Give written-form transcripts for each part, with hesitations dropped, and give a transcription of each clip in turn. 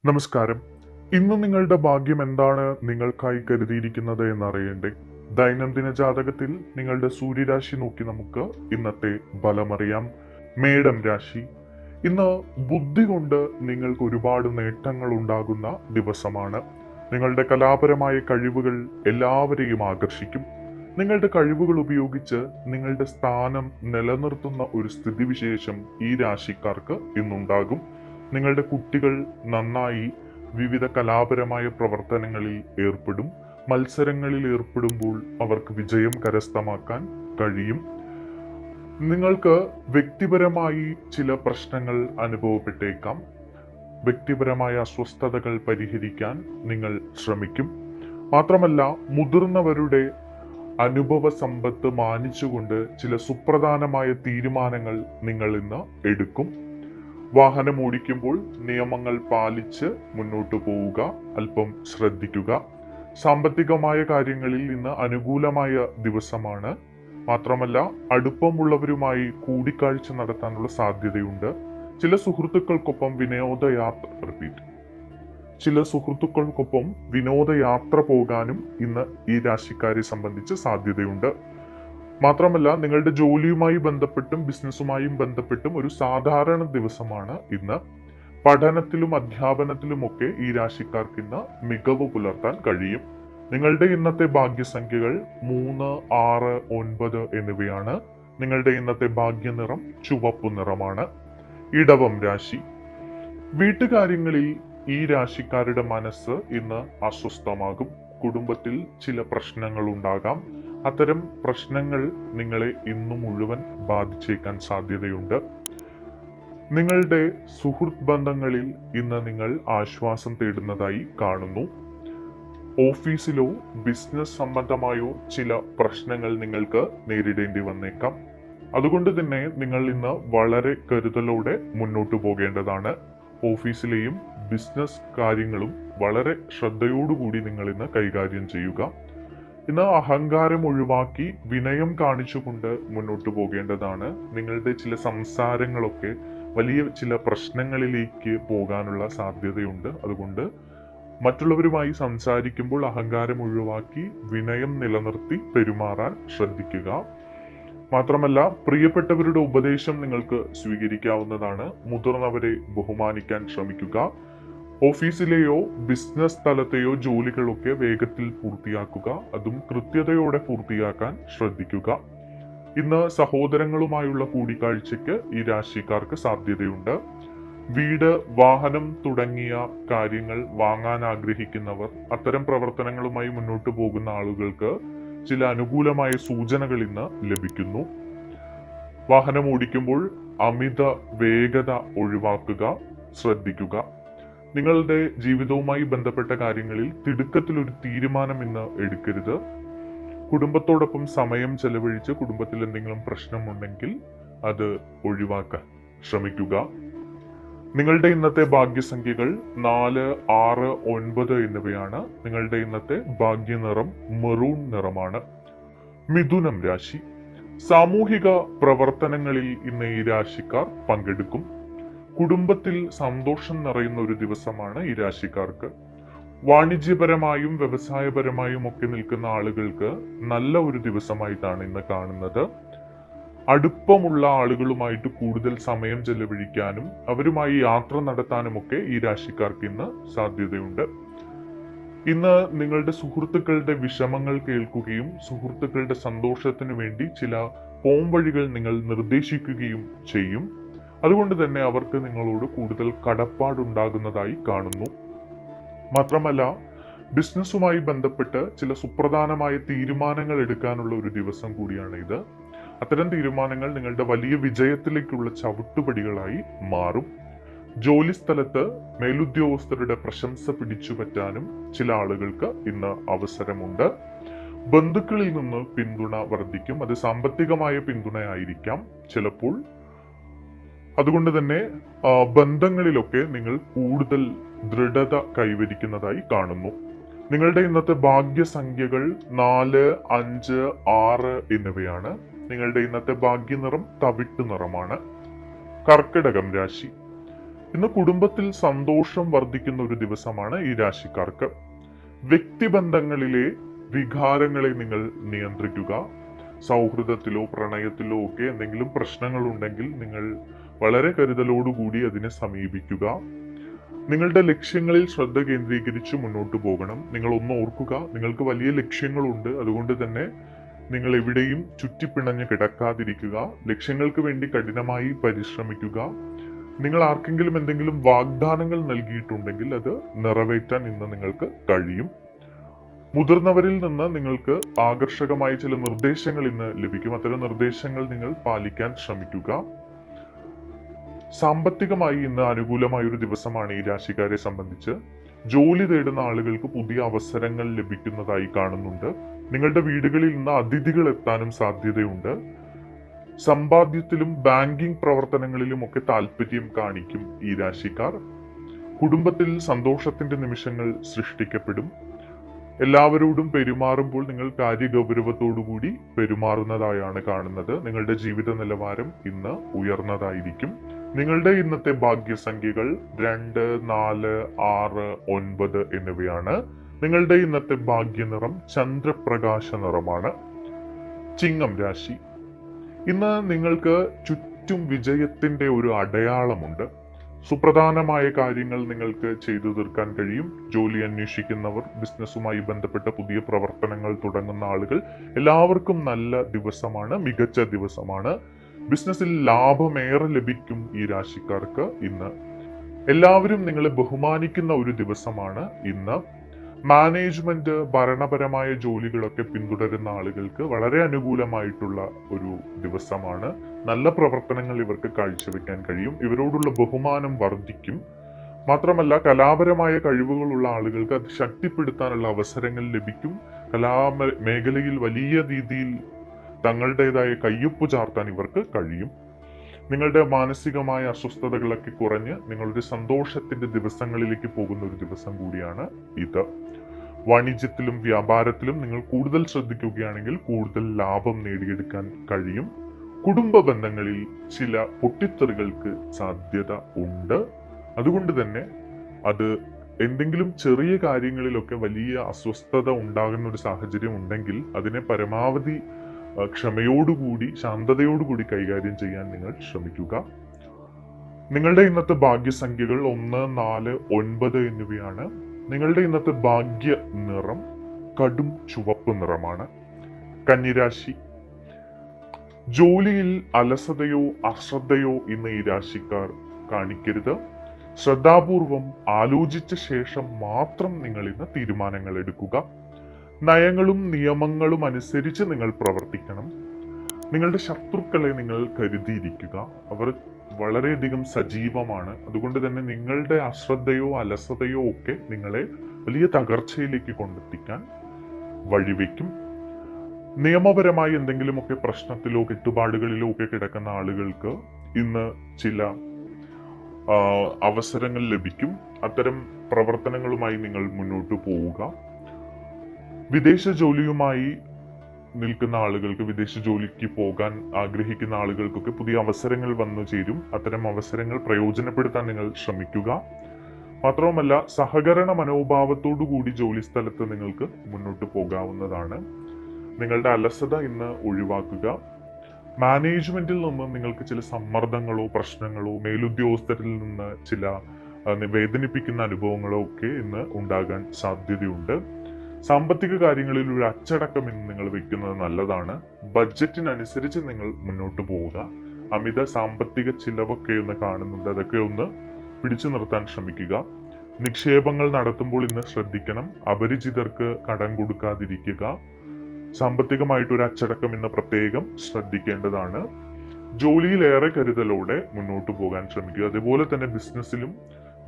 നമസ്കാരം. ഇന്ന് നിങ്ങളുടെ ഭാഗ്യം എന്താണ് നിങ്ങൾക്കായി കരുതിയിരിക്കുന്നത് എന്നറിയണ്ടേ? ദൈനംദിന ജാതകത്തിൽ നിങ്ങളുടെ സൂര്യരാശി നോക്കി നമുക്ക് ഇന്നത്തെ ഫലമറിയാം. മേടം രാശി. ഇന്ന് ബുദ്ധി കൊണ്ട് നിങ്ങൾക്ക് ഒരുപാട് നേട്ടങ്ങൾ ഉണ്ടാകുന്ന ദിവസമാണ്. നിങ്ങളുടെ കലാപരമായ കഴിവുകൾ എല്ലാവരെയും ആകർഷിക്കും. നിങ്ങളുടെ കഴിവുകൾ ഉപയോഗിച്ച് നിങ്ങളുടെ സ്ഥാനം നിലനിർത്തുന്ന ഒരു സ്ഥിതിവിശേഷം ഈ രാശിക്കാർക്ക് ഇന്നുണ്ടാകും. നിങ്ങളുടെ കുട്ടികൾ നന്നായി വിവിധ കലാപരമായ പ്രവർത്തനങ്ങളിൽ ഏർപ്പെടും. മത്സരങ്ങളിൽ ഏർപ്പെടുമ്പോൾ അവർക്ക് വിജയം കരസ്ഥമാക്കാൻ കഴിയും. നിങ്ങൾക്ക് വ്യക്തിപരമായി ചില പ്രശ്നങ്ങൾ അനുഭവപ്പെട്ടേക്കാം. വ്യക്തിപരമായ അസ്വസ്ഥതകൾ പരിഹരിക്കാൻ നിങ്ങൾ ശ്രമിക്കും. മാത്രമല്ല, മുതിർന്നവരുടെ അനുഭവ സമ്പത്ത് മാനിച്ചുകൊണ്ട് ചില സുപ്രധാനമായ തീരുമാനങ്ങൾ നിങ്ങൾ ഇന്ന് എടുക്കും. വാഹനം ഓടിക്കുമ്പോൾ നിയമങ്ങൾ പാലിച്ച് മുന്നോട്ടു പോവുക, അല്പം ശ്രദ്ധിക്കുക. സാമ്പത്തികമായ കാര്യങ്ങളിൽ ഇന്ന് അനുകൂലമായ ദിവസമാണ്. മാത്രമല്ല, അടുപ്പമുള്ളവരുമായി കൂടിക്കാഴ്ച നടത്താനുള്ള സാധ്യതയുണ്ട്. ചില സുഹൃത്തുക്കൾക്കൊപ്പം വിനോദയാത്ര പോകാനും ഇന്ന് ഈ രാശിക്കാരെ സംബന്ധിച്ച് സാധ്യതയുണ്ട്. മാത്രമല്ല, നിങ്ങളുടെ ജോലിയുമായി ബന്ധപ്പെട്ടും ബിസിനസ്സുമായും ബന്ധപ്പെട്ടും ഒരു സാധാരണ ദിവസമാണ് ഇന്ന്. പഠനത്തിലും അധ്യാപനത്തിലുമൊക്കെ ഈ രാശിക്കാർക്ക് ഇന്ന് മികവ് പുലർത്താൻ കഴിയും. നിങ്ങളുടെ ഇന്നത്തെ ഭാഗ്യസംഖ്യകൾ 3, 6, 9 എന്നിവയാണ്. നിങ്ങളുടെ ഇന്നത്തെ ഭാഗ്യനിറം ചുവപ്പു നിറമാണ്. ഇടവം രാശി. വീട്ടുകാര്യങ്ങളിൽ ഈ രാശിക്കാരുടെ മനസ്സ് ഇന്ന് അസ്വസ്ഥമാകും. കുടുംബത്തിൽ ചില പ്രശ്നങ്ങൾ ഉണ്ടാകാം. അത്തരം പ്രശ്നങ്ങൾ നിങ്ങളെ ഇന്നു മുഴുവൻ ബാധിച്ചേക്കാൻ സാധ്യതയുണ്ട്. നിങ്ങളുടെ സുഹൃത്ത് ബന്ധങ്ങളിൽ ഇന്ന് നിങ്ങൾ ആശ്വാസം തേടുന്നതായി കാണുന്നു. ഓഫീസിലോ ബിസിനസ് സംബന്ധമായോ ചില പ്രശ്നങ്ങൾ നിങ്ങൾക്ക് നേരിടേണ്ടി വന്നേക്കാം. അതുകൊണ്ട് തന്നെ നിങ്ങൾ ഇന്ന് വളരെ കരുതലോടെ മുന്നോട്ടു പോകേണ്ടതാണ്. ഓഫീസിലെയും ബിസിനസ് കാര്യങ്ങളും വളരെ ശ്രദ്ധയോടുകൂടി നിങ്ങൾ ഇന്ന് കൈകാര്യം ചെയ്യുക. ഇന്ന് അഹങ്കാരം ഒഴിവാക്കി വിനയം കാണിച്ചുകൊണ്ട് മുന്നോട്ട് പോകേണ്ടതാണ്. നിങ്ങളുടെ ചില സംസാരങ്ങളൊക്കെ വലിയ ചില പ്രശ്നങ്ങളിലേക്ക് പോകാനുള്ള സാധ്യതയുണ്ട്. അതുകൊണ്ട് മറ്റുള്ളവരുമായി സംസാരിക്കുമ്പോൾ അഹങ്കാരം ഒഴിവാക്കി വിനയം നിലനിർത്തി പെരുമാറാൻ ശ്രദ്ധിക്കുക. മാത്രമല്ല, പ്രിയപ്പെട്ടവരുടെ ഉപദേശം നിങ്ങൾക്ക് സ്വീകരിക്കാവുന്നതാണ്. മുതിർന്നവരെ ബഹുമാനിക്കാൻ ശ്രമിക്കുക. ഓഫീസിലെയോ ബിസിനസ് സ്ഥലത്തെയോ ജോലികളൊക്കെ വേഗത്തിൽ പൂർത്തിയാക്കുക. അതും കൃത്യതയോടെ പൂർത്തിയാക്കാൻ ശ്രദ്ധിക്കുക. ഇന്ന് സഹോദരങ്ങളുമായുള്ള കൂടിക്കാഴ്ചയ്ക്ക് ഈ രാശിക്കാർക്ക് സാധ്യതയുണ്ട്. വീട്, വാഹനം തുടങ്ങിയ കാര്യങ്ങൾ വാങ്ങാൻ ആഗ്രഹിക്കുന്നവർ, അത്തരം പ്രവർത്തനങ്ങളുമായി മുന്നോട്ട് പോകുന്ന ആളുകൾക്ക് ചില അനുകൂലമായ സൂചനകൾ ഇന്ന് ലഭിക്കുന്നു. വാഹനം ഓടിക്കുമ്പോൾ അമിത വേഗത ഒഴിവാക്കുക, ശ്രദ്ധിക്കുക. നിങ്ങളുടെ ജീവിതവുമായി ബന്ധപ്പെട്ട കാര്യങ്ങളിൽ തിടുക്കത്തിൽ ഒരു തീരുമാനം ഇന്ന് എടുക്കരുത്. കുടുംബത്തോടൊപ്പം സമയം ചെലവഴിച്ച് കുടുംബത്തിൽ എന്തെങ്കിലും പ്രശ്നമുണ്ടെങ്കിൽ അത് ഒഴിവാക്കാൻ ശ്രമിക്കുക. നിങ്ങളുടെ ഇന്നത്തെ ഭാഗ്യസംഖ്യകൾ 4, 6, 9 എന്നിവയാണ്. നിങ്ങളുടെ ഇന്നത്തെ ഭാഗ്യനിറം മെറൂൺ നിറമാണ്. മിഥുനം രാശി. സാമൂഹിക പ്രവർത്തനങ്ങളിൽ ഇന്ന് ഈ രാശിക്കാർ പങ്കെടുക്കും. കുടുംബത്തിൽ സന്തോഷം നിറയുന്ന ഒരു ദിവസമാണ് ഈ രാശിക്കാർക്ക്. വാണിജ്യപരമായും വ്യവസായപരമായും ഒക്കെ നിൽക്കുന്ന ആളുകൾക്ക് നല്ല ഒരു ദിവസമായിട്ടാണ് ഇന്ന് കാണുന്നത്. അടുപ്പമുള്ള ആളുകളുമായിട്ട് കൂടുതൽ സമയം ചെലവഴിക്കാനും അവരുമായി യാത്ര നടത്താനുമൊക്കെ ഈ രാശിക്കാർക്ക് ഇന്ന് സാധ്യതയുണ്ട്. ഇന്ന് നിങ്ങളുടെ സുഹൃത്തുക്കളുടെ വിഷമങ്ങൾ കേൾക്കുകയും സുഹൃത്തുക്കളുടെ സന്തോഷത്തിനു വേണ്ടി ചില പോംവഴികൾ നിങ്ങൾ നിർദ്ദേശിക്കുകയും ചെയ്യും. അതുകൊണ്ട് തന്നെ അവർക്ക് നിങ്ങളോട് കൂടുതൽ കടപ്പാടുണ്ടാകുന്നതായി കാണുന്നു. മാത്രമല്ല, ബിസിനസ്സുമായി ബന്ധപ്പെട്ട് ചില സുപ്രധാനമായ തീരുമാനങ്ങൾ എടുക്കാനുള്ള ഒരു ദിവസം കൂടിയാണ് ഇത്. അത്തരം തീരുമാനങ്ങൾ നിങ്ങളുടെ വലിയ വിജയത്തിലേക്കുള്ള ചവിട്ടുപടികളായി മാറും. ജോലി സ്ഥലത്ത് മേലുദ്യോഗസ്ഥരുടെ പ്രശംസ പിടിച്ചുപറ്റാനും ചില ആളുകൾക്ക് ഇന്ന് അവസരമുണ്ട്. ബന്ധുക്കളിൽ നിന്ന് പിന്തുണ വർദ്ധിക്കും. അത് സാമ്പത്തികമായ പിന്തുണയായിരിക്കാം ചിലപ്പോൾ. അതുകൊണ്ട് തന്നെ ബന്ധങ്ങളിലൊക്കെ നിങ്ങൾ കൂടുതൽ ദൃഢത കൈവരിക്കുന്നതായി കാണുന്നു. നിങ്ങളുടെ ഇന്നത്തെ ഭാഗ്യസംഖ്യകൾ 4, 5, 6 എന്നിവയാണ്. നിങ്ങളുടെ ഇന്നത്തെ ഭാഗ്യനിറം തവിട്ട് നിറമാണ്. കർക്കിടകം രാശി. ഇന്ന് കുടുംബത്തിൽ സന്തോഷം വർദ്ധിക്കുന്ന ഒരു ദിവസമാണ് ഈ രാശിക്കാർക്ക്. വ്യക്തിബന്ധങ്ങളിലെ വികാരങ്ങളെ നിങ്ങൾ നിയന്ത്രിക്കുക. സൗഹൃദത്തിലോ പ്രണയത്തിലോ ഒക്കെ എന്തെങ്കിലും പ്രശ്നങ്ങൾ ഉണ്ടെങ്കിൽ നിങ്ങൾ വളരെ കരുതലോടുകൂടി അതിനെ സമീപിക്കുക. നിങ്ങളുടെ ലക്ഷ്യങ്ങളിൽ ശ്രദ്ധ കേന്ദ്രീകരിച്ച് മുന്നോട്ട് പോകണം. നിങ്ങൾ ഒന്ന് ഓർക്കുക, നിങ്ങൾക്ക് വലിയ ലക്ഷ്യങ്ങളുണ്ട്. അതുകൊണ്ട് തന്നെ നിങ്ങൾ എവിടെയും ചുറ്റിപ്പിണഞ്ഞ് കിടക്കാതിരിക്കുക. ലക്ഷ്യങ്ങൾക്ക് വേണ്ടി കഠിനമായി പരിശ്രമിക്കുക. നിങ്ങൾ ആർക്കെങ്കിലും എന്തെങ്കിലും വാഗ്ദാനങ്ങൾ നൽകിയിട്ടുണ്ടെങ്കിൽ അത് നിറവേറ്റാൻ ഇന്ന് നിങ്ങൾക്ക് കഴിയും. മുതിർന്നവരിൽ നിന്ന് നിങ്ങൾക്ക് ആകർഷകമായ ചില നിർദ്ദേശങ്ങൾ ഇന്ന് ലഭിക്കും. അത്തരം നിർദ്ദേശങ്ങൾ നിങ്ങൾ പാലിക്കാൻ ശ്രമിക്കുക. സാമ്പത്തികമായി ഇന്ന് അനുകൂലമായ ഒരു ദിവസമാണ് ഈ രാശിക്കാരെ സംബന്ധിച്ച്. ജോലി തേടുന്ന ആളുകൾക്ക് പുതിയ അവസരങ്ങൾ ലഭിക്കുന്നതായി കാണുന്നുണ്ട്. നിങ്ങളുടെ വീടുകളിൽ നിന്ന് അതിഥികൾ എത്താനും സാധ്യതയുണ്ട്. സമ്പാദ്യത്തിലും ബാങ്കിംഗ് പ്രവർത്തനങ്ങളിലും ഒക്കെ താല്പര്യം കാണിക്കും ഈ രാശിക്കാർ. കുടുംബത്തിൽ സന്തോഷത്തിന്റെ നിമിഷങ്ങൾ സൃഷ്ടിക്കപ്പെടും. എല്ലാവരോടും പെരുമാറുമ്പോൾ നിങ്ങൾ കാര്യഗൗരവത്തോടുകൂടി പെരുമാറുന്നതായാണ് കാണുന്നത്. നിങ്ങളുടെ ജീവിത നിലവാരം ഇന്ന് ഉയർന്നതായിരിക്കും. നിങ്ങളുടെ ഇന്നത്തെ ഭാഗ്യസംഖ്യകൾ 2, 4, 6, 9 എന്നിവയാണ്. നിങ്ങളുടെ ഇന്നത്തെ ഭാഗ്യനിറം ചന്ദ്രപ്രകാശ നിറമാണ്. ചിങ്ങം രാശി. ഇന്ന് നിങ്ങൾക്ക് ചുറ്റും വിജയത്തിന്റെ ഒരു അടയാളമുണ്ട്. സുപ്രധാനമായ കാര്യങ്ങൾ നിങ്ങൾക്ക് ചെയ്തു തീർക്കാൻ കഴിയും. ജോലി അന്വേഷിക്കുന്നവർ, ബിസിനസ്സുമായി ബന്ധപ്പെട്ട പുതിയ പ്രവർത്തനങ്ങൾ തുടങ്ങുന്ന ആളുകൾ, എല്ലാവർക്കും നല്ല ദിവസമാണ്, മികച്ച ദിവസമാണ്. ബിസിനസ്സിൽ ലാഭമേറെ ലഭിക്കും ഈ രാശിക്കാർക്ക് ഇന്ന്. എല്ലാവരും നിങ്ങളെ ബഹുമാനിക്കുന്ന ഒരു ദിവസമാണ് ഇന്ന്. മാനേജ്മെന്റ്, ഭരണപരമായ ജോലികളൊക്കെ പിന്തുടരുന്ന ആളുകൾക്ക് വളരെ അനുകൂലമായിട്ടുള്ള ഒരു ദിവസമാണ്. നല്ല പ്രവർത്തനങ്ങൾ ഇവർക്ക് കാഴ്ചവെക്കാൻ കഴിയും. ഇവരോടുള്ള ബഹുമാനം വർദ്ധിക്കും. മാത്രമല്ല, കലാപരമായ കഴിവുകളുള്ള ആളുകൾക്ക് അത് ശക്തിപ്പെടുത്താനുള്ള അവസരങ്ങൾ ലഭിക്കും. മേഖലയിൽ വലിയ രീതിയിൽ തങ്ങളുടേതായ കയ്യൊപ്പ് ചാർത്താൻ ഇവർക്ക് കഴിയും. നിങ്ങളുടെ മാനസികമായ അസ്വസ്ഥതകളൊക്കെ കുറഞ്ഞ് നിങ്ങളുടെ സന്തോഷത്തിന്റെ ദിവസങ്ങളിലേക്ക് പോകുന്ന ഒരു ദിവസം കൂടിയാണ് ഇത്. വാണിജ്യത്തിലും വ്യാപാരത്തിലും നിങ്ങൾ കൂടുതൽ ശ്രദ്ധിക്കുകയാണെങ്കിൽ കൂടുതൽ ലാഭം നേടിയെടുക്കാൻ കഴിയും. കുടുംബ ബന്ധങ്ങളിൽ ചില പൊട്ടിത്തെറികൾക്ക് സാധ്യത ഉണ്ട്. അതുകൊണ്ട് തന്നെ അത് എന്തെങ്കിലും ചെറിയ കാര്യങ്ങളിലൊക്കെ വലിയ അസ്വസ്ഥത ഉണ്ടാകുന്ന ഒരു സാഹചര്യം ഉണ്ടെങ്കിൽ അതിനെ പരമാവധി ക്ഷമയോടുകൂടി, ശാന്തതയോടുകൂടി കൈകാര്യം ചെയ്യാൻ നിങ്ങൾ ശ്രമിക്കുക. നിങ്ങളുടെ ഇന്നത്തെ ഭാഗ്യസംഖ്യകൾ 1, 4, 9 എന്നിവയാണ്. നിങ്ങളുടെ ഇന്നത്തെ ഭാഗ്യ നിറം കടും ചുവപ്പ് നിറമാണ്. കന്നിരാശി. ജോലിയിൽ അലസതയോ അശ്രദ്ധയോ ഇന്ന് ഈ രാശിക്കാർ കാണിക്കരുത്. ശ്രദ്ധാപൂർവം ആലോചിച്ച ശേഷം മാത്രം നിങ്ങൾ ഇന്ന് തീരുമാനങ്ങൾ എടുക്കുക. നയങ്ങളും നിയമങ്ങളും അനുസരിച്ച് നിങ്ങൾ പ്രവർത്തിക്കണം. നിങ്ങളുടെ ശത്രുക്കളെ നിങ്ങൾ കരുതിയിരിക്കുക. അവർ വളരെയധികം സജീവമാണ്. അതുകൊണ്ട് തന്നെ നിങ്ങളുടെ അശ്രദ്ധയോ അലസതയോ ഒക്കെ നിങ്ങളെ വലിയ തകർച്ചയിലേക്ക് കൊണ്ടെത്തിക്കാൻ വഴിവെക്കും. നിയമപരമായി എന്തെങ്കിലുമൊക്കെ പ്രശ്നത്തിലോ കെട്ടുപാടുകളിലോ ഒക്കെ കിടക്കുന്ന ആളുകൾക്ക് ഇന്ന് ചില അവസരങ്ങൾ ലഭിക്കും. അത്തരം പ്രവർത്തനങ്ങളുമായി നിങ്ങൾ മുന്നോട്ട് പോവുക. വിദേശ ജോലിയുമായി നിൽക്കുന്ന ആളുകൾക്ക്, വിദേശ ജോലിക്ക് പോകാൻ ആഗ്രഹിക്കുന്ന ആളുകൾക്കൊക്കെ പുതിയ അവസരങ്ങൾ വന്നു ചേരും. അത്തരം അവസരങ്ങൾ പ്രയോജനപ്പെടുത്താൻ നിങ്ങൾ ശ്രമിക്കുക. മാത്രവുമല്ല, സഹകരണ മനോഭാവത്തോടു കൂടി ജോലി സ്ഥലത്ത് നിങ്ങൾക്ക് മുന്നോട്ട് പോകാവുന്നതാണ്. നിങ്ങളുടെ അലസത ഇന്ന് ഒഴിവാക്കുക. മാനേജ്മെന്റിൽ നിന്ന് നിങ്ങൾക്ക് ചില സമ്മർദ്ദങ്ങളോ പ്രശ്നങ്ങളോ മേലുദ്യോഗസ്ഥരിൽ നിന്ന് ചില വേദനിപ്പിക്കുന്ന അനുഭവങ്ങളോ ഒക്കെ ഇന്ന് ഉണ്ടാകാൻ സാധ്യതയുണ്ട്. സാമ്പത്തിക കാര്യങ്ങളിൽ ഒരു അച്ചടക്കം ഇന്ന് നിങ്ങൾ വെക്കുന്നത് നല്ലതാണ്. ബഡ്ജറ്റിനനുസരിച്ച് നിങ്ങൾ മുന്നോട്ട് പോവുക. അമിത സാമ്പത്തിക ചിലവൊക്കെ ഒന്ന് കാണുന്നുണ്ട്, അതൊക്കെ ഒന്ന് പിടിച്ചു നിർത്താൻ ശ്രമിക്കുക. നിക്ഷേപങ്ങൾ നടത്തുമ്പോൾ ഇന്ന് ശ്രദ്ധിക്കണം. അപരിചിതർക്ക് കടം കൊടുക്കാതിരിക്കുക. സാമ്പത്തികമായിട്ടൊരു അച്ചടക്കം ഇന്ന് പ്രത്യേകം ശ്രദ്ധിക്കേണ്ടതാണ്. ജോലിയിലേറെ കരുതലോടെ മുന്നോട്ട് പോകാൻ ശ്രമിക്കുക. അതുപോലെ തന്നെ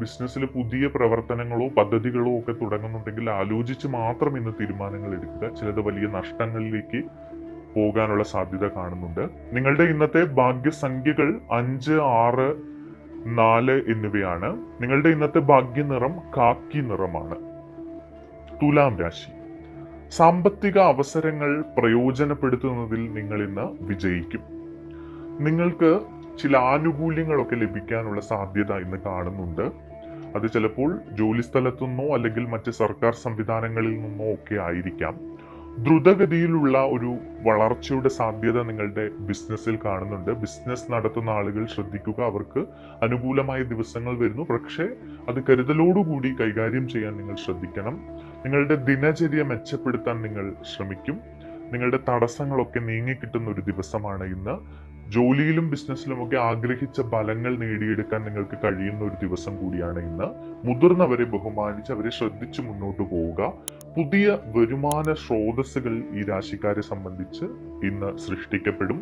ബിസിനസ്സിൽ പുതിയ പ്രവർത്തനങ്ങളോ പദ്ധതികളോ ഒക്കെ തുടങ്ങുന്നുണ്ടെങ്കിൽ ആലോചിച്ച് മാത്രം ഇന്ന് തീരുമാനങ്ങൾ എടുക്കുക. ചിലത് വലിയ നഷ്ടങ്ങളിലേക്ക് പോകാനുള്ള സാധ്യത കാണുന്നുണ്ട്. നിങ്ങളുടെ ഇന്നത്തെ ഭാഗ്യസംഖ്യകൾ 5, 6, 4 എന്നിവയാണ്. നിങ്ങളുടെ ഇന്നത്തെ ഭാഗ്യനിറം കാക്കി നിറമാണ്. തുലാം രാശി. സാമ്പത്തിക അവസരങ്ങൾ പ്രയോജനപ്പെടുത്തുന്നതിൽ നിങ്ങൾ ഇന്ന് വിജയിക്കും. നിങ്ങൾക്ക് ചില ആനുകൂല്യങ്ങളൊക്കെ ലഭിക്കാനുള്ള സാധ്യത ഇന്ന് കാണുന്നുണ്ട്. അത് ചിലപ്പോൾ ജോലിസ്ഥലത്തു നിന്നോ അല്ലെങ്കിൽ മറ്റ് സർക്കാർ സംവിധാനങ്ങളിൽ നിന്നോ ഒക്കെ ആയിരിക്കാം. ദ്രുതഗതിയിലുള്ള ഒരു വളർച്ചയുടെ സാധ്യത നിങ്ങളുടെ ബിസിനസ്സിൽ കാണുന്നുണ്ട്. ബിസിനസ് നടത്തുന്ന ആളുകൾ ശ്രദ്ധിക്കുക, അവർക്ക് അനുകൂലമായ ദിവസങ്ങൾ വരുന്നു. പക്ഷേ അത് കരുതലോടുകൂടി കൈകാര്യം ചെയ്യാൻ നിങ്ങൾ ശ്രദ്ധിക്കണം. നിങ്ങളുടെ ദിനചര്യ മെച്ചപ്പെടുത്താൻ നിങ്ങൾ ശ്രമിക്കും. നിങ്ങളുടെ തടസ്സങ്ങളൊക്കെ നീങ്ങിക്കിട്ടുന്ന ഒരു ദിവസമാണ് ഇന്ന്. ജോലിയിലും ബിസിനസ്സിലുമൊക്കെ ആഗ്രഹിച്ച ഫലങ്ങൾ നേടിയെടുക്കാൻ നിങ്ങൾക്ക് കഴിയുന്ന ഒരു ദിവസം കൂടിയാണ് ഇന്ന്. മുതിർന്നവരെ ബഹുമാനിച്ച് അവരെ ശ്രദ്ധിച്ച് മുന്നോട്ട് പോവുക. പുതിയ വരുമാന സ്രോതസ്സുകൾ ഈ രാശിക്കാരെ സംബന്ധിച്ച് ഇന്ന് സൃഷ്ടിക്കപ്പെടും.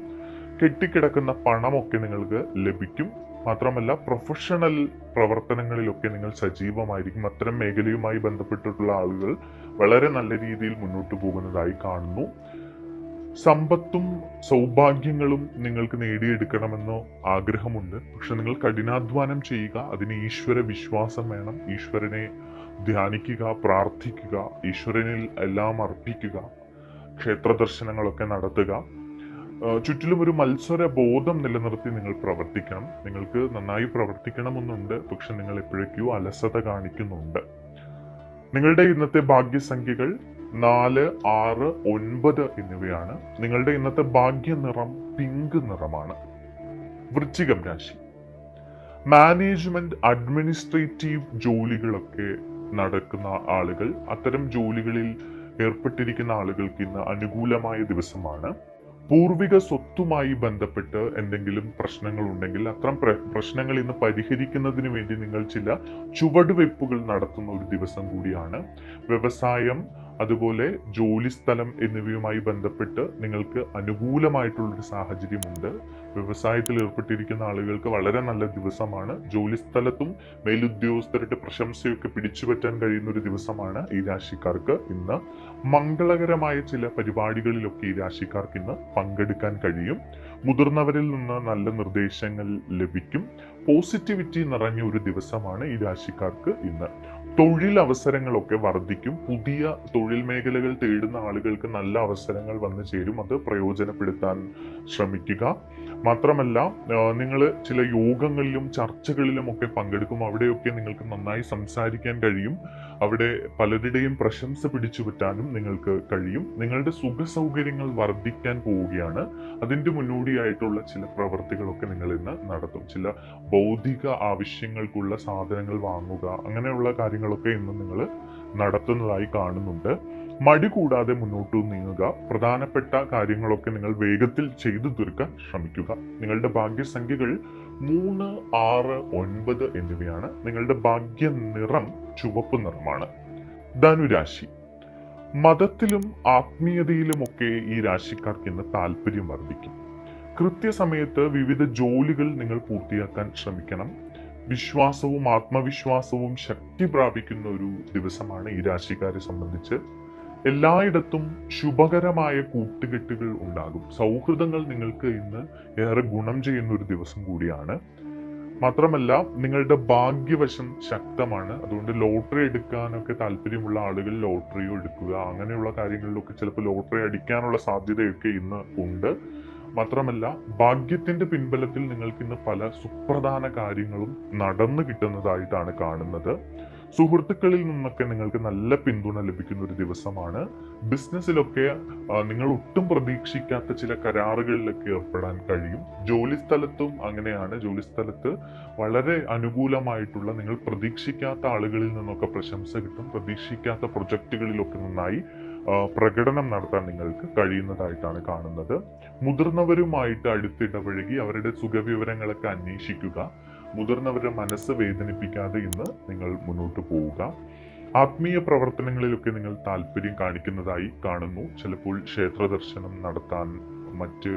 കെട്ടിക്കിടക്കുന്ന പണമൊക്കെ നിങ്ങൾക്ക് ലഭിക്കും. മാത്രമല്ല പ്രൊഫഷണൽ പ്രവർത്തനങ്ങളിലൊക്കെ നിങ്ങൾ സജീവമായിരിക്കും. അത്തരം മേഖലയുമായി ബന്ധപ്പെട്ടിട്ടുള്ള ആളുകൾ വളരെ നല്ല രീതിയിൽ മുന്നോട്ട് പോകുന്നതായി കാണുന്നു. സമ്പത്തും സൗഭാഗ്യങ്ങളും നിങ്ങൾക്ക് നേടിയെടുക്കണമെന്നോ ആഗ്രഹമുണ്ട്. പക്ഷെ നിങ്ങൾ കഠിനാധ്വാനം ചെയ്യുക. അതിന് ഈശ്വര വിശ്വാസം വേണം. ഈശ്വരനെ ധ്യാനിക്കുക, പ്രാർത്ഥിക്കുക, ഈശ്വരനിൽ എല്ലാം അർപ്പിക്കുക, ക്ഷേത്ര ദർശനങ്ങളൊക്കെ നടത്തുക. ചുറ്റിലും ഒരു മത്സര ബോധം നിലനിർത്തി നിങ്ങൾ പ്രവർത്തിക്കണം. നിങ്ങൾക്ക് നന്നായി പ്രവർത്തിക്കണമെന്നുണ്ട്, പക്ഷെ നിങ്ങൾ എപ്പോഴേക്കോ അലസത കാണിക്കുന്നുണ്ട്. നിങ്ങളുടെ ഇന്നത്തെ ഭാഗ്യസംഖ്യകൾ 4, 6, 9 എന്നിവയാണ്. നിങ്ങളുടെ ഇന്നത്തെ ഭാഗ്യ നിറം പിങ്ക് നിറമാണ്. വൃശ്ചികം രാശി. മാനേജ്മെന്റ്, അഡ്മിനിസ്ട്രേറ്റീവ് ജോലികളൊക്കെ നടക്കുന്ന ആളുകൾ, അത്തരം ജോലികളിൽ ഏർപ്പെട്ടിരിക്കുന്ന ആളുകൾക്ക് ഇന്ന് അനുകൂലമായ ദിവസമാണ്. പൂർവിക സ്വത്തുമായി ബന്ധപ്പെട്ട് എന്തെങ്കിലും പ്രശ്നങ്ങൾ ഉണ്ടെങ്കിൽ അത്തരം പ്രശ്നങ്ങൾ ഇന്ന് പരിഹരിക്കുന്നതിന് വേണ്ടി നിങ്ങൾ ചില ചുവടുവയ്പ്പുകൾ നടത്തുന്ന ഒരു ദിവസം കൂടിയാണ്. വ്യവസായം, അതുപോലെ ജോലിസ്ഥലം എന്നിവയുമായി ബന്ധപ്പെട്ട് നിങ്ങൾക്ക് അനുകൂലമായിട്ടുള്ളൊരു സാഹചര്യമുണ്ട്. വ്യവസായത്തിൽ ഏർപ്പെട്ടിരിക്കുന്ന ആളുകൾക്ക് വളരെ നല്ല ദിവസമാണ്. ജോലിസ്ഥലത്തും മേലുദ്യോഗസ്ഥരുടെ പ്രശംസയൊക്കെ പിടിച്ചുപറ്റാൻ കഴിയുന്ന ഒരു ദിവസമാണ് ഈ രാശിക്കാർക്ക് ഇന്ന്. മംഗളകരമായ ചില പരിപാടികളിലൊക്കെ ഈ രാശിക്കാർക്ക് ഇന്ന് പങ്കെടുക്കാൻ കഴിയും. മുതിർന്നവരിൽ നിന്ന് നല്ല നിർദ്ദേശങ്ങൾ ലഭിക്കും. പോസിറ്റിവിറ്റി നിറഞ്ഞ ഒരു ദിവസമാണ് ഈ രാശിക്കാർക്ക് ഇന്ന്. തൊഴിലവസരങ്ങളൊക്കെ വർദ്ധിക്കും. പുതിയ തൊഴിൽ മേഖലകൾ തേടുന്ന ആളുകൾക്ക് നല്ല അവസരങ്ങൾ വന്നു ചേരും. അത് പ്രയോജനപ്പെടുത്താൻ ശ്രമിക്കുക. മാത്രമല്ല നിങ്ങൾ ചില യോഗങ്ങളിലും ചർച്ചകളിലും ഒക്കെ പങ്കെടുക്കും. അവിടെയൊക്കെ നിങ്ങൾക്ക് നന്നായി സംസാരിക്കാൻ കഴിയും. അവിടെ പലരുടെയും പ്രശംസ പിടിച്ചുപറ്റാനും നിങ്ങൾക്ക് കഴിയും. നിങ്ങളുടെ സുഖ സൗകര്യങ്ങൾ വർദ്ധിക്കാൻ പോവുകയാണ്. അതിന്റെ മുന്നോടിയായിട്ടുള്ള ചില പ്രവൃത്തികളൊക്കെ നിങ്ങൾ ഇന്ന് നടത്തും. ചില ബൗദ്ധിക ആവശ്യങ്ങൾക്കുള്ള സാധനങ്ങൾ വാങ്ങുക, അങ്ങനെയുള്ള കാര്യങ്ങളൊക്കെ ഇന്ന് നിങ്ങൾ നടത്തുന്നതായി കാണുന്നുണ്ട്. മടി കൂടാതെ മുന്നോട്ട് നീങ്ങുക. പ്രധാനപ്പെട്ട കാര്യങ്ങളൊക്കെ നിങ്ങൾ വേഗത്തിൽ ചെയ്തു തീർക്കാൻ ശ്രമിക്കുക. നിങ്ങളുടെ ഭാഗ്യസംഖ്യകൾ 3, 6, 9 എന്നിവയാണ്. നിങ്ങളുടെ ഭാഗ്യ നിറം ചുവപ്പ് നിറമാണ്. ധനുരാശി. മതത്തിലും ആത്മീയതയിലുമൊക്കെ ഈ രാശിക്കാർക്ക് ഇന്ന് താല്പര്യം വർദ്ധിക്കും. കൃത്യസമയത്ത് വിവിധ ജോലികൾ നിങ്ങൾ പൂർത്തിയാക്കാൻ ശ്രമിക്കണം. വിശ്വാസവും ആത്മവിശ്വാസവും ശക്തി പ്രാപിക്കുന്ന ഒരു ദിവസമാണ് ഈ രാശിക്കാരെ സംബന്ധിച്ച്. എല്ലായിടത്തും ശുഭകരമായ കൂട്ടുകെട്ടുകൾ ഉണ്ടാകും. സൗഹൃദങ്ങൾ നിങ്ങൾക്ക് ഇന്ന് ഏറെ ഗുണം ചെയ്യുന്ന ഒരു ദിവസം കൂടിയാണ്. മാത്രമല്ല നിങ്ങളുടെ ഭാഗ്യവശം ശക്തമാണ്. അതുകൊണ്ട് ലോട്ടറി എടുക്കാനൊക്കെ താല്പര്യമുള്ള ആളുകൾ ലോട്ടറിയോ എടുക്കുക. അങ്ങനെയുള്ള കാര്യങ്ങളിലൊക്കെ ചിലപ്പോൾ ലോട്ടറി അടിക്കാനുള്ള സാധ്യതയൊക്കെ ഇന്ന് ഉണ്ട്. മാത്രമല്ല ഭാഗ്യത്തിന്റെ പിൻബലത്തിൽ നിങ്ങൾക്ക് ഇന്ന് പല സുപ്രധാന കാര്യങ്ങളും നടന്നു കിട്ടുന്നതായിട്ടാണ് കാണുന്നത്. സുഹൃത്തുക്കളിൽ നിന്നൊക്കെ നിങ്ങൾക്ക് നല്ല പിന്തുണ ലഭിക്കുന്ന ഒരു ദിവസമാണ്. ബിസിനസ്സിലൊക്കെ നിങ്ങൾ ഒട്ടും പ്രതീക്ഷിക്കാത്ത ചില കരാറുകളിലൊക്കെ ഏർപ്പെടാൻ കഴിയും. ജോലിസ്ഥലത്തും അങ്ങനെയാണ്. ജോലിസ്ഥലത്ത് വളരെ അനുകൂലമായിട്ടുള്ള, നിങ്ങൾ പ്രതീക്ഷിക്കാത്ത ആളുകളിൽ നിന്നൊക്കെ പ്രശംസ കിട്ടും. പ്രതീക്ഷിക്കാത്ത പ്രൊജക്റ്റുകളിലൊക്കെ നന്നായി പ്രകടനം നടത്താൻ നിങ്ങൾക്ക് കഴിയുന്നതായിട്ടാണ് കാണുന്നത്. മുതിർന്നവരുമായിട്ട് അടുത്തിടപഴകി അവരുടെ സുഖവിവരങ്ങളൊക്കെ അന്വേഷിക്കുക. മുതിർന്നവരുടെ മനസ്സ് വേദനിപ്പിക്കാതെ ഇന്ന് നിങ്ങൾ മുന്നോട്ട് പോവുക. ആത്മീയ പ്രവർത്തനങ്ങളിലൊക്കെ നിങ്ങൾ താല്പര്യം കാണിക്കുന്നതായി കാണുന്നു. ചിലപ്പോൾ ക്ഷേത്ര ദർശനം നടത്താൻ, മറ്റ്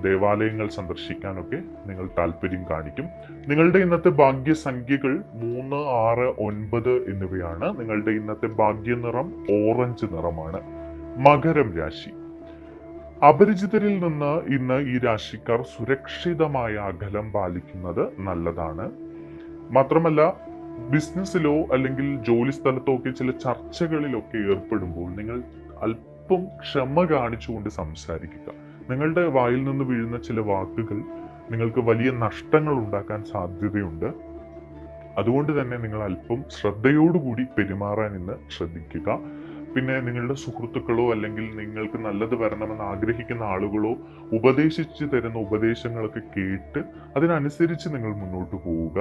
ദേവാലയങ്ങൾ സന്ദർശിക്കാനൊക്കെ നിങ്ങൾ താല്പര്യം കാണിക്കും. നിങ്ങളുടെ ഇന്നത്തെ ഭാഗ്യസംഖ്യകൾ 3, 6, 9 എന്നിവയാണ്. നിങ്ങളുടെ ഇന്നത്തെ ഭാഗ്യനിറം ഓറഞ്ച് നിറമാണ്. മകരം രാശി. അപരിചിതരിൽ നിന്ന് ഇന്ന് ഈ രാശിക്കാർ സുരക്ഷിതമായ അകലം പാലിക്കുന്നത് നല്ലതാണ്. മാത്രമല്ല ബിസിനസ്സിലോ അല്ലെങ്കിൽ ജോലി സ്ഥലത്തോ ഒക്കെ ചില ചർച്ചകളിലൊക്കെ ഏർപ്പെടുമ്പോൾ നിങ്ങൾ അല്പം ക്ഷമ കാണിച്ചുകൊണ്ട് സംസാരിക്കുക. നിങ്ങളുടെ വായിൽ നിന്ന് വീഴുന്ന ചില വാക്കുകൾ നിങ്ങൾക്ക് വലിയ നഷ്ടങ്ങൾ ഉണ്ടാക്കാൻ സാധ്യതയുണ്ട്. അതുകൊണ്ട് തന്നെ നിങ്ങൾ അല്പം ശ്രദ്ധയോടുകൂടി പെരുമാറാൻ ഇന്ന് ശ്രദ്ധിക്കുക. പിന്നെ നിങ്ങളുടെ സുഹൃത്തുക്കളോ അല്ലെങ്കിൽ നിങ്ങൾക്ക് നല്ലത് വരണമെന്ന് ആഗ്രഹിക്കുന്ന ആളുകളോ ഉപദേശിച്ചു തരുന്ന ഉപദേശങ്ങളൊക്കെ കേട്ട് അതിനനുസരിച്ച് നിങ്ങൾ മുന്നോട്ട് പോവുക.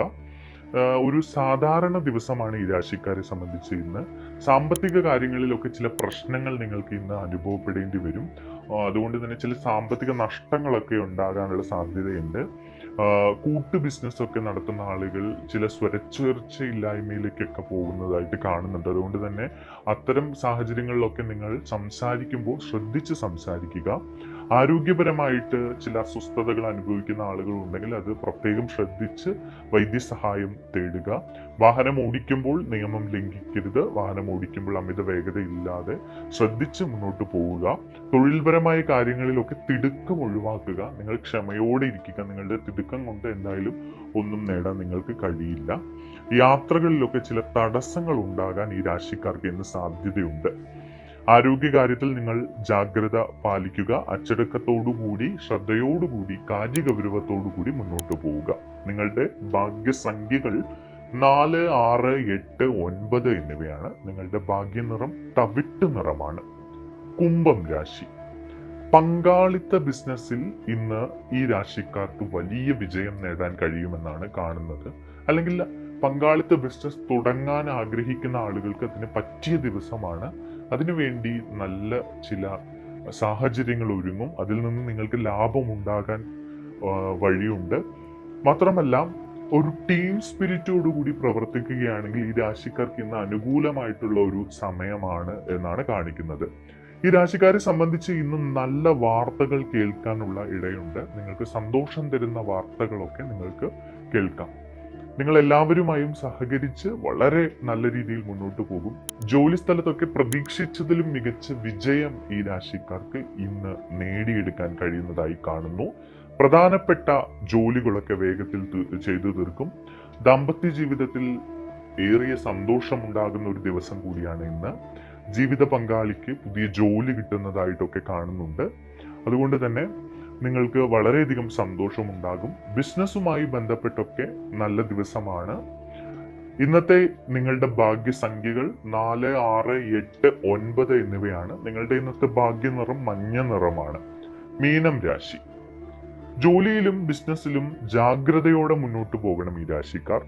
ഒരു സാധാരണ ദിവസമാണ് ഈ രാശിക്കാരെ സംബന്ധിച്ച് ഇന്ന്. സാമ്പത്തിക കാര്യങ്ങളിലൊക്കെ ചില പ്രശ്നങ്ങൾ നിങ്ങൾക്ക് ഇന്ന് അനുഭവപ്പെടേണ്ടി വരും. അതുകൊണ്ട് തന്നെ ചില സാമ്പത്തിക നഷ്ടങ്ങളൊക്കെ ഉണ്ടാകാനുള്ള സാധ്യതയുണ്ട്. കൂട്ടു ബിസിനസ്സൊക്കെ നടത്തുന്ന ആളുകൾ ചില സ്വരച്ചേർച്ചയില്ലായ്മയിലേക്കൊക്കെ പോകുന്നതായിട്ട് കാണുന്നുണ്ട്. അതുകൊണ്ട് തന്നെ അത്തരം സാഹചര്യങ്ങളിലൊക്കെ നിങ്ങൾ സംസാരിക്കുമ്പോൾ ശ്രദ്ധിച്ച് സംസാരിക്കുക. ആരോഗ്യപരമായിട്ട് ചില അസ്വസ്ഥതകൾ അനുഭവിക്കുന്ന ആളുകൾ ഉണ്ടെങ്കിൽ അത് പ്രത്യേകം ശ്രദ്ധിച്ച് വൈദ്യസഹായം തേടുക. വാഹനം ഓടിക്കുമ്പോൾ നിയമം ലംഘിക്കരുത്. വാഹനം ഓടിക്കുമ്പോൾ അമിത വേഗത ഇല്ലാതെ ശ്രദ്ധിച്ച് മുന്നോട്ട് പോവുക. തൊഴിൽപരമായ കാര്യങ്ങളിലൊക്കെ തിടുക്കം ഒഴിവാക്കുക. നിങ്ങൾ ക്ഷമയോടെ ഇരിക്കുക. നിങ്ങളുടെ തിടുക്കം കൊണ്ട് എന്തായാലും ഒന്നും നേടാൻ നിങ്ങൾക്ക് കഴിയില്ല. യാത്രകളിലൊക്കെ ചില തടസ്സങ്ങൾ ഉണ്ടാകാൻ ഈ രാശിക്കാർക്ക് ഇന്ന് സാധ്യതയുണ്ട്. ആരോഗ്യകാര്യത്തിൽ നിങ്ങൾ ജാഗ്രത പാലിക്കുക. അച്ചടക്കത്തോടുകൂടി ശ്രദ്ധയോടുകൂടി കാര്യഗൗരവത്തോടുകൂടി മുന്നോട്ട് പോവുക. നിങ്ങളുടെ ഭാഗ്യസംഖ്യകൾ 4, 6, 8, 9 എന്നിവയാണ്. നിങ്ങളുടെ ഭാഗ്യനിറം തവിട്ട് നിറമാണ്. കുംഭം രാശി. പങ്കാളിത്ത ബിസിനസ്സിൽ ഇന്ന് ഈ രാശിക്കാർക്ക് വലിയ വിജയം നേടാൻ കഴിയുമെന്നാണ് കാണുന്നത്. അല്ലെങ്കിൽ പങ്കാളിത്ത ബിസിനസ് തുടങ്ങാൻ ആഗ്രഹിക്കുന്ന ആളുകൾക്ക് അതിന് പറ്റിയ ദിവസമാണ്. അതിനുവേണ്ടി നല്ല ചില സാഹചര്യങ്ങൾ ഒരുങ്ങും. അതിൽ നിന്ന് നിങ്ങൾക്ക് ലാഭം ഉണ്ടാകാൻ വഴിയുണ്ട്. മാത്രമല്ല, ഒരു ടീം സ്പിരിറ്റോടുകൂടി പ്രവർത്തിക്കുകയാണെങ്കിൽ ഈ രാശിക്കാർക്ക് ഇന്ന് അനുകൂലമായിട്ടുള്ള ഒരു സമയമാണ് എന്നാണ് കാണിക്കുന്നത്. ഈ രാശിക്കാരെ സംബന്ധിച്ച് ഇന്ന് നല്ല വാർത്തകൾ കേൾക്കാനുള്ള ഇടയുണ്ട്. നിങ്ങൾക്ക് സന്തോഷം തരുന്ന വാർത്തകളൊക്കെ നിങ്ങൾക്ക് കേൾക്കാം. നിങ്ങൾ എല്ലാവരുമായും സഹകരിച്ച് വളരെ നല്ല രീതിയിൽ മുന്നോട്ട് പോകും. ജോലി സ്ഥലത്തൊക്കെ പ്രതീക്ഷിച്ചതിലും മികച്ച വിജയം ഈ രാശിക്കാർക്ക് ഇന്ന് നേടിയെടുക്കാൻ കഴിയുന്നതായി കാണുന്നു. പ്രധാനപ്പെട്ട ജോലികളൊക്കെ വേഗത്തിൽ ചെയ്തു തീർക്കും. ദാമ്പത്യ ജീവിതത്തിൽ ഏറിയ സന്തോഷമുണ്ടാകുന്ന ഒരു ദിവസം കൂടിയാണ് ഇന്ന്. ജീവിത പങ്കാളിക്ക് പുതിയ ജോലി കിട്ടുന്നതായിട്ടൊക്കെ കാണുന്നുണ്ട്. അതുകൊണ്ട് തന്നെ നിങ്ങൾക്ക് വളരെയധികം സന്തോഷമുണ്ടാകും. ബിസിനസ്സുമായി ബന്ധപ്പെട്ടൊക്കെ നല്ല ദിവസമാണ്. ഇന്നത്തെ നിങ്ങളുടെ ഭാഗ്യസംഖ്യകൾ 4, 6, 8, 9 എന്നിവയാണ്. നിങ്ങളുടെ ഇന്നത്തെ ഭാഗ്യനിറം മഞ്ഞ നിറമാണ്. മീനം രാശി. ജോലിയിലും ബിസിനസ്സിലും ജാഗ്രതയോടെ മുന്നോട്ട് പോകണം ഈ രാശിക്കാർ.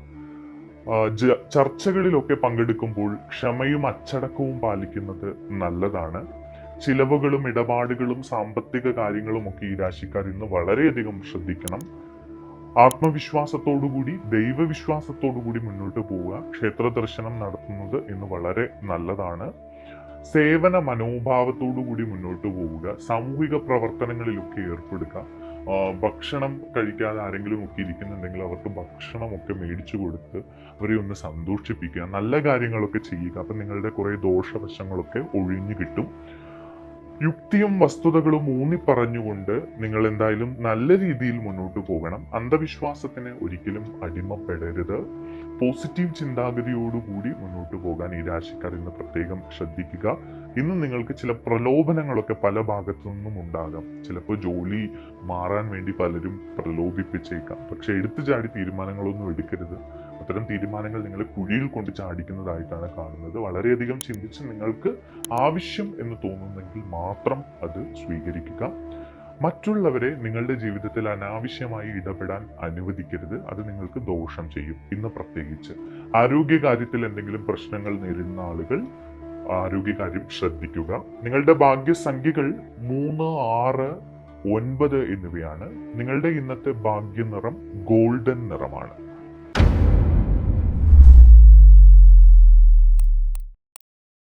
ചർച്ചകളിലൊക്കെ പങ്കെടുക്കുമ്പോൾ ക്ഷമയും അച്ചടക്കവും പാലിക്കുന്നത് നല്ലതാണ്. ചിലവുകളും ഇടപാടുകളും സാമ്പത്തിക കാര്യങ്ങളും ഒക്കെ ഈ രാശിക്കാർ ഇന്ന് വളരെയധികം ശ്രദ്ധിക്കണം. ആത്മവിശ്വാസത്തോടുകൂടി ദൈവവിശ്വാസത്തോടുകൂടി മുന്നോട്ട് പോവുക. ക്ഷേത്ര ദർശനം നടത്തുന്നത് ഇന്ന് വളരെ നല്ലതാണ്. സേവന മനോഭാവത്തോടുകൂടി മുന്നോട്ട് പോവുക. സാമൂഹിക പ്രവർത്തനങ്ങളിലൊക്കെ ഏർപ്പെടുക. ഭക്ഷണം കഴിക്കാതെ ആരെങ്കിലും ഒക്കെ ഇരിക്കുന്നുണ്ടെങ്കിൽ അവർക്ക് ഭക്ഷണമൊക്കെ മേടിച്ചു കൊടുത്ത് അവരെ ഒന്ന് സന്തോഷിപ്പിക്കുക. നല്ല കാര്യങ്ങളൊക്കെ ചെയ്യുക. അപ്പം നിങ്ങളുടെ കുറെ ദോഷവശങ്ങളൊക്കെ ഒഴിഞ്ഞു കിട്ടും. യുക്തിയും വസ്തുതകളും ഊന്നിപ്പറഞ്ഞുകൊണ്ട് നിങ്ങൾ എന്തായാലും നല്ല രീതിയിൽ മുന്നോട്ട് പോകണം. അന്ധവിശ്വാസത്തിന് ഒരിക്കലും അടിമപ്പെടരുത്. പോസിറ്റീവ് ചിന്താഗതിയോടുകൂടി മുന്നോട്ട് പോകാൻ ഈ രാശിക്കാർ ഇന്ന് പ്രത്യേകം ശ്രദ്ധിക്കുക. ഇന്ന് നിങ്ങൾക്ക് ചില പ്രലോഭനങ്ങളൊക്കെ പല ഭാഗത്തു നിന്നും ഉണ്ടാകാം. ചിലപ്പോൾ ജോലി മാറാൻ വേണ്ടി പലരും പ്രലോഭിപ്പിച്ചേക്കാം. പക്ഷെ എടുത്തു ചാടി തീരുമാനങ്ങളൊന്നും എടുക്കരുത്. അത്തരം തീരുമാനങ്ങൾ നിങ്ങളെ കുഴിയിൽ കൊണ്ട് ചാടിക്കുന്നതായിട്ടാണ് കാണുന്നത്. വളരെയധികം ചിന്തിച്ച് നിങ്ങൾക്ക് ആവശ്യം എന്ന് തോന്നുന്നെങ്കിൽ മാത്രം അത് സ്വീകരിക്കുക. മറ്റുള്ളവരെ നിങ്ങളുടെ ജീവിതത്തിൽ അനാവശ്യമായി ഇടപെടാൻ അനുവദിക്കരുത്. അത് നിങ്ങൾക്ക് ദോഷം ചെയ്യും. ഇന്ന് പ്രത്യേകിച്ച് ആരോഗ്യകാര്യത്തിൽ എന്തെങ്കിലും പ്രശ്നങ്ങൾ നേരിടുന്ന ആളുകൾ ആരോഗ്യകാര്യം ശ്രദ്ധിക്കുക. നിങ്ങളുടെ ഭാഗ്യസംഖ്യകൾ 3, 6, 9 എന്നിവയാണ്. നിങ്ങളുടെ ഇന്നത്തെ ഭാഗ്യനിറം ഗോൾഡൻ നിറമാണ്.